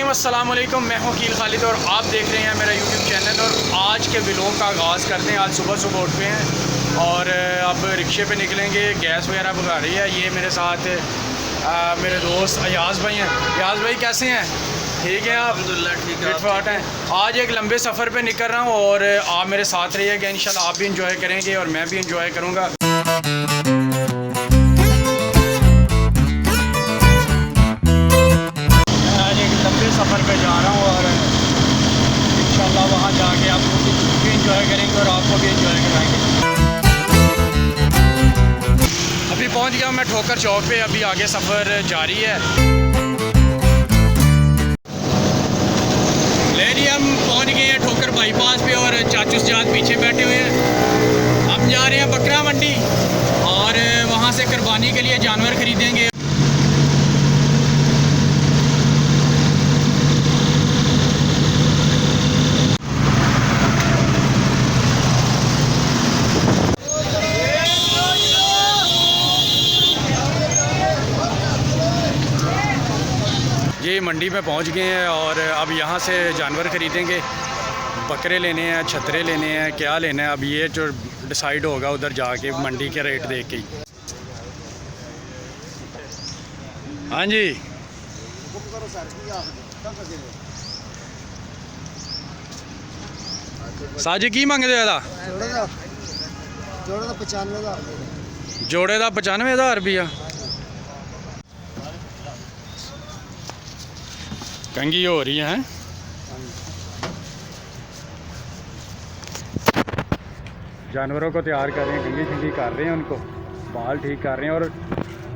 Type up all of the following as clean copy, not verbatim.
अस्सलाम वालेकुम, मैं हूं कील खालिद और आप देख रहे हैं मेरा यूट्यूब चैनल। और आज के व्लॉग का आगाज़ करते हैं। आज सुबह सुबह उठ पे हैं और अब रिक्शे पे निकलेंगे। गैस वगैरह भगा रही है। ये मेरे साथ मेरे दोस्त अयाज़ भाई हैं। अयाज़ भाई कैसे हैं? ठीक है आप? अल्हम्दुलिल्लाह ठीक है। फिट हैं। आज एक लंबे सफ़र पे निकल रहा हूँ और आप मेरे साथ रहिएगा। इंशाल्लाह आप भी इंजॉय करेंगे और मैं भी इंजॉय करूँगा। सफ़र पे जा रहा हूँ और इंशाल्लाह वहाँ जाके आप लोग भी इंजॉय करेंगे और आपको भी इंजॉय कराएंगे। अभी पहुँच गया मैं ठोकर चौक पे। अभी आगे सफ़र जारी है। ले जी, हम पहुँच गए हैं ठोकर बाईपास पे और चाचू सजाद पीछे बैठे हुए हैं। हम जा रहे हैं बकरा मंडी और वहाँ से कुर्बानी के लिए जानवर ख़रीदेंगे। ये मंडी में पहुंच गए हैं और अब यहाँ से जानवर ख़रीदेंगे। बकरे लेने हैं, छतरे लेने हैं, क्या लेना है अब ये जो डिसाइड होगा उधर जाके मंडी के रेट देख के ही। हाँ जी, साजी की मंगते हो? जोड़े का 95,000 रुपया। कंगी हो रही है। जानवरों को तैयार कर रहे हैं, कंगी शंगी कर रहे हैं, उनको बाल ठीक कर रहे हैं और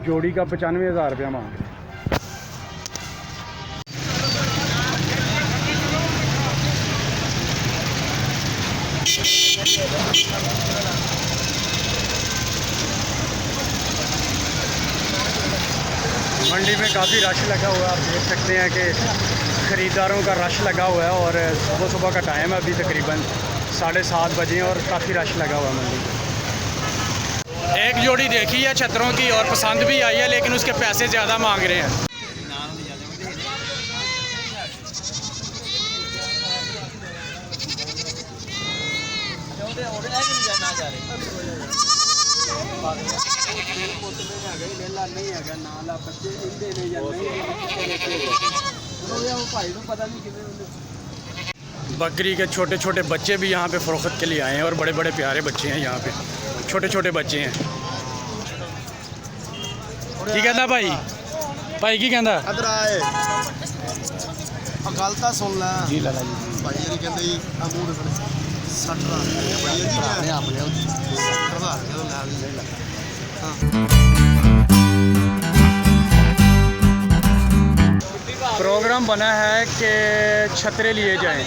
जोड़ी का 95,000 रुपया मांग रहे हैं। मंडी में काफ़ी रश लगा हुआ है। आप देख सकते हैं कि ख़रीदारों का रश लगा हुआ है और सुबह सुबह का टाइम है। अभी तकरीबन 7:30 बजे और काफ़ी रश लगा हुआ है मंडी में। एक जोड़ी देखी है छतरों की और पसंद भी आई है, लेकिन उसके पैसे ज़्यादा मांग रहे हैं। बकरी के छोटे छोटे बच्चे भी यहाँ पे फ़रोख्त के लिए आए हैं और बड़े बड़े प्यारे बच्चे हैं यहाँ पे। छोटे छोटे बच्चे हैं। की कहता भाई? भाई की कहता? गल तो सुन ला जी लाला जी। भाई जी कहते जी अंगूर 60 प्रोग्राम बना है कि छतरे लिए जाएं।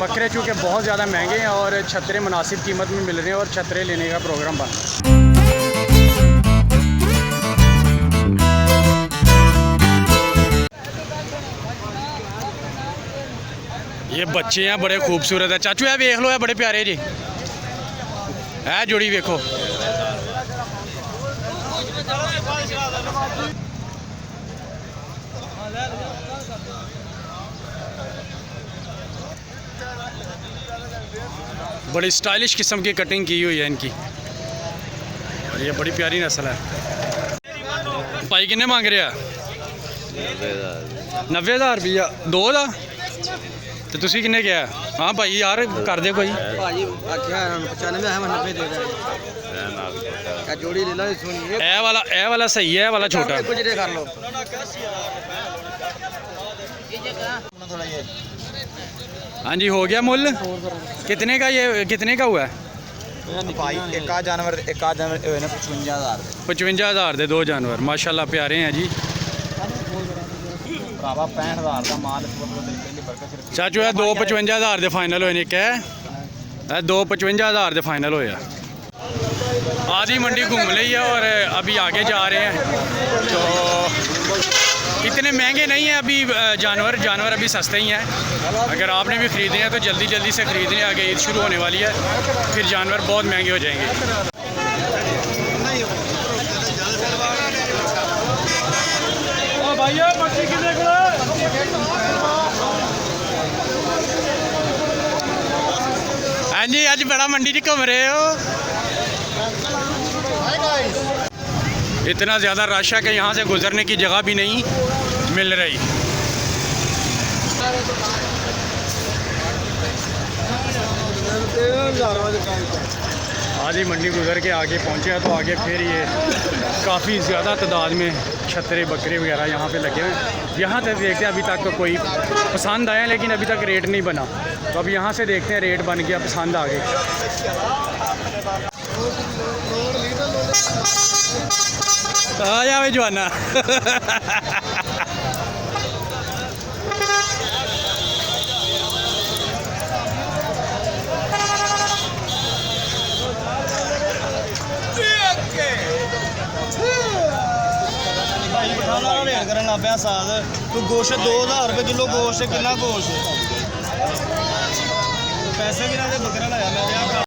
बकरे चूँकि बहुत ज़्यादा महंगे हैं और छतरे मुनासिब कीमत में मिल रहे हैं और छतरे लेने का प्रोग्राम बना। ये बच्चे हैं बड़े खूबसूरत है। चाचू है देख लो, है बड़े प्यारे जी। है जोड़ी देखो। बड़ी स्टाइलिश किस्म की कटिंग की हुई है इनकी और ये बड़ी प्यारी नस्ल है। भाई किन्ने मांग रहे हैं? 90,000 रुपया। दो दा तो तुसी किन्ने किया? हाँ भाई यार कर दे कोई। ए वाला सही है, वाला छोटा। हाँ जी, हो गया मुल। कितने का ये कितने का हुआ है? एक जानवर 55,000 55,000 दे दो जानवर। माशाल्लाह प्यारे हैं जी। 65,000 का माल। चाचू है 2,55,000 दे फाइनल होए ने। क्या 2,55,000 दे फाइनल होया। आधी मंडी घूम ली है और अभी आगे जा रहे हैं। तो इतने महंगे नहीं हैं अभी जानवर अभी सस्ते ही हैं। अगर आपने भी ख़रीदे हैं तो जल्दी जल्दी से ख़रीदने। आगे ईद शुरू होने वाली है, फिर जानवर बहुत महंगे हो जाएंगे। भाई हाँ जी, आज बड़ा मंडी च घूम रहे हो। इतना ज़्यादा रश है कि यहाँ से गुजरने की जगह भी नहीं मिल रही। आज ही मंडी गुजर के आगे पहुँचे हैं तो आगे फिर ये काफ़ी ज़्यादा तादाद में छतरे बकरे वगैरह यहाँ पे लगे हुए हैं। यहाँ तक देखते हैं, अभी तक तो कोई पसंद आया लेकिन अभी तक रेट नहीं बना, तो अब यहाँ से देखते हैं रेट बन गया, पसंद आ गए। आ जावे जवाना। करन लग पिया साथ कोई गोश्त 2000 रुपये किलो गोश्त कितना गोश्त पैसे भी ना दे बकरा लाया मैं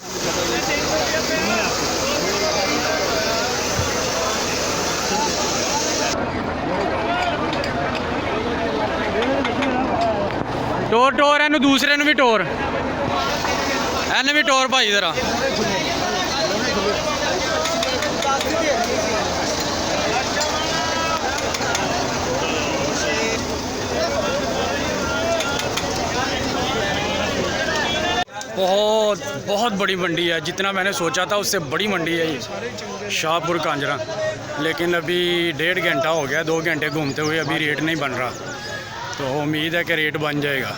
टोर टोर एनू दूसरे भी टोर एन भी टोर भाई जरा। बहुत बहुत बड़ी मंडी है, जितना मैंने सोचा था उससे बड़ी मंडी है ये शाहपुर कांजरा। लेकिन अभी 1.5 घंटा हो गया, 2 घंटे घूमते हुए अभी रेट नहीं बन रहा, तो उम्मीद है कि रेट बन जाएगा।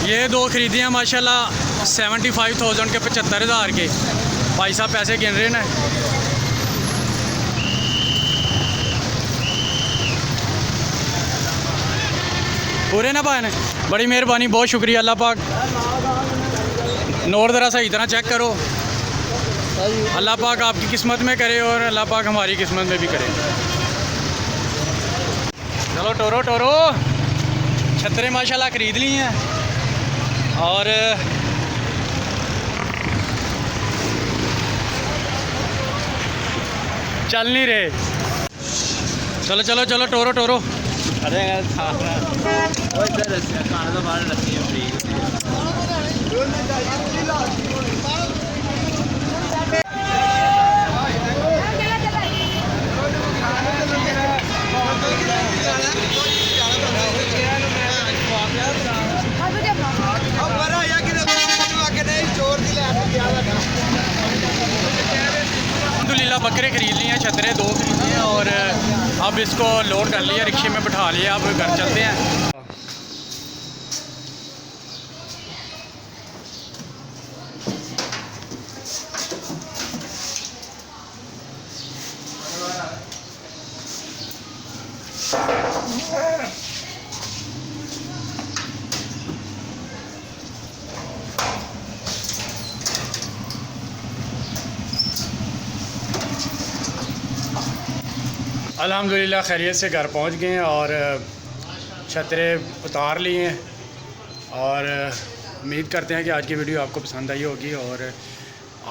ये 2 खरीदे हैं माशाल्लाह 75,000 के, 75,000 के। भाई साहब पैसे गिन रहे हैं। पूरे ना पाए, बड़ी मेहरबानी, बहुत शुक्रिया। अल्लाह पाक नोट ज़रा सही तरह चेक करो। अल्लाह पाक आपकी किस्मत में करे और अल्लाह पाक हमारी किस्मत में भी करे। चलो टोरो टोरो छतरे माशाल्लाह ख़रीद ली हैं और चल नहीं रहे। चलो चलो चलो टोरो टोरो। अरे खाना तो बाहर रखी है। अल्हम्दुलिल्लाह बकरे ख़रीद लिए हैं, छतरे 2 खरीदे हैं और अब इसको लोड कर लिया, रिक्शे में बिठा लिया, अब घर चलते हैं। अल्हम्दुलिल्लाह खैरियत से घर पहुंच गए हैं और छतरे उतार लिए हैं और उम्मीद करते हैं कि आज की वीडियो आपको पसंद आई होगी और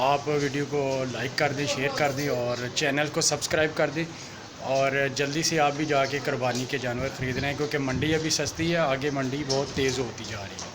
आप वीडियो को लाइक कर दें, शेयर कर दें और चैनल को सब्सक्राइब कर दें और जल्दी से आप भी जाके कुर्बानी के जानवर ख़रीद रहे हैं, क्योंकि मंडी अभी सस्ती है, आगे मंडी बहुत तेज़ होती जा रही है।